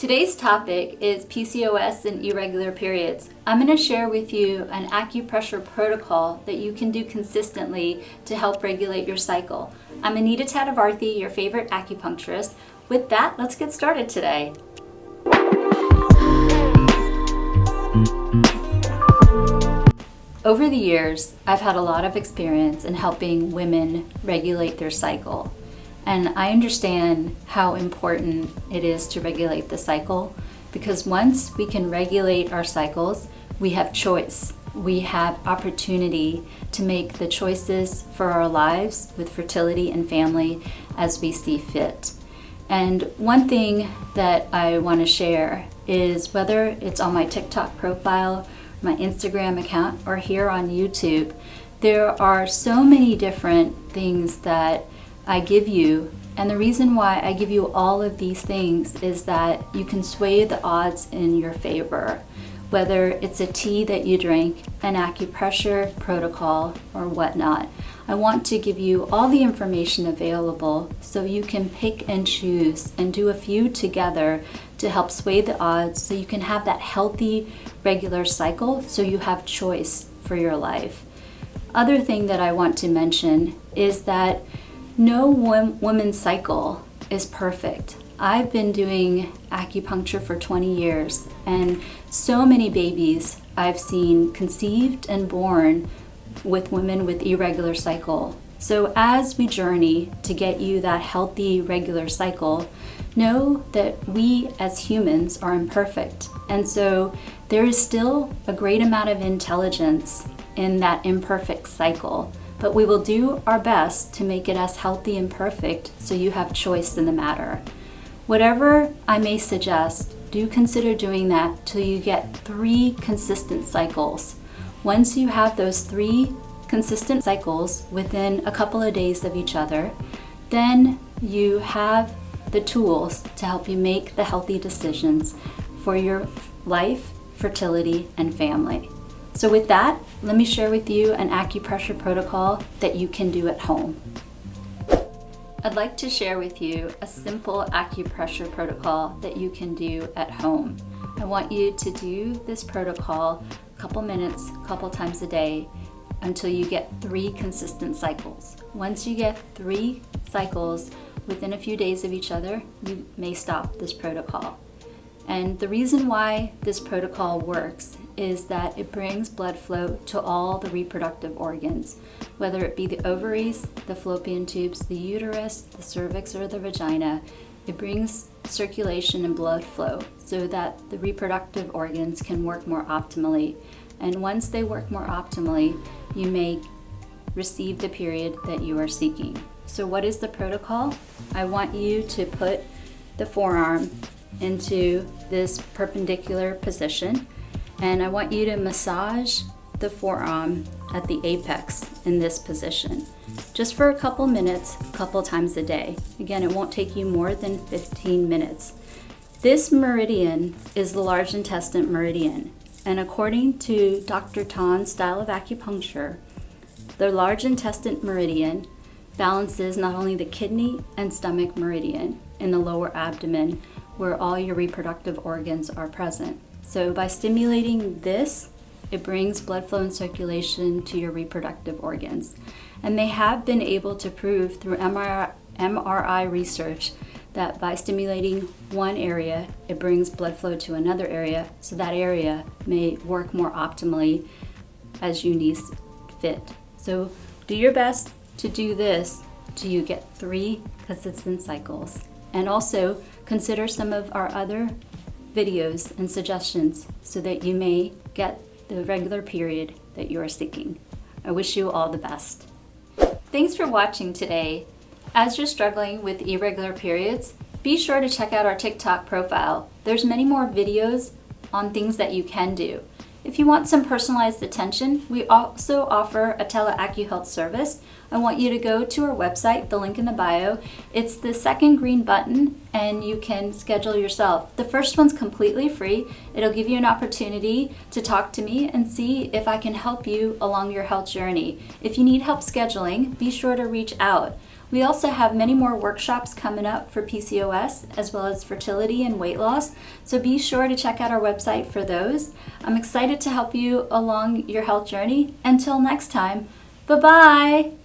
Today's topic is PCOS and irregular periods. I'm going to share with you an acupressure protocol that you can do consistently to help regulate your cycle. I'm Anita Tatavarthi, your favorite acupuncturist. With that, let's get started today. Over the years, I've had a lot of experience in helping women regulate their cycle. And I understand how important it is to regulate the cycle, because once we can regulate our cycles, we have choice. We have opportunity to make the choices for our lives with fertility and family as we see fit. And one thing that I want to share is, whether it's on my TikTok profile, my Instagram account, or here on YouTube, there are so many different things that I give you. And the reason why I give you all of these things is that you can sway the odds in your favor. Whether it's a tea that you drink, an acupressure protocol, or whatnot, I want to give you all the information available so you can pick and choose and do a few together to help sway the odds so you can have that healthy, regular cycle so you have choice for your life. Other thing that I want to mention is that no woman's cycle is perfect. I've been doing acupuncture for 20 years, and so many babies I've seen conceived and born with women with irregular cycle. So as we journey to get you that healthy, regular cycle, know that we as humans are imperfect. And so there is still a great amount of intelligence in that imperfect cycle. But we will do our best to make it as healthy and perfect so you have choice in the matter. Whatever I may suggest, do consider doing that till you get 3 consistent cycles. Once you have those 3 consistent cycles within a couple of days of each other, then you have the tools to help you make the healthy decisions for your life, fertility, and family. So with that, let me share with you an acupressure protocol that you can do at home. I'd like to share with you a simple acupressure protocol that you can do at home. I want you to do this protocol a couple minutes, a couple times a day until you get 3 consistent cycles. Once you get 3 cycles within a few days of each other, you may stop this protocol. And the reason why this protocol works is that it brings blood flow to all the reproductive organs, whether it be the ovaries, the fallopian tubes, the uterus, the cervix, or the vagina. It brings circulation and blood flow so that the reproductive organs can work more optimally. And once they work more optimally, you may receive the period that you are seeking. So what is the protocol? I want you to put the forearm into this perpendicular position, and I want you to massage the forearm at the apex in this position just for a couple minutes, a couple times a day. Again, it won't take you more than 15 minutes. This meridian is the large intestine meridian, and according to Dr. Tan's style of acupuncture, the large intestine meridian balances not only the kidney and stomach meridian in the lower abdomen, where all your reproductive organs are present. So by stimulating this, it brings blood flow and circulation to your reproductive organs. And they have been able to prove through MRI research that by stimulating one area, it brings blood flow to another area, so that area may work more optimally as you need fit. So do your best to do this till you get 3 consistent cycles. And also consider some of our other videos and suggestions so that you may get the regular period that you are seeking. I wish you all the best. Thanks for watching today. As you're struggling with irregular periods, be sure to check out our TikTok profile. There's many more videos on things that you can do. If you want some personalized attention, we also offer a tele-AcuHealth service. I want you to go to our website, the link in the bio. It's the second green button, and you can schedule yourself. The first one's completely free, It'll give you an opportunity to talk to me and see if I can help you along your health journey. If you need help scheduling, be sure to reach out. We also have many more workshops coming up for PCOS as well as fertility and weight loss, so be sure to check out our website for those. I'm excited to help you along your health journey. Until next time, bye-bye!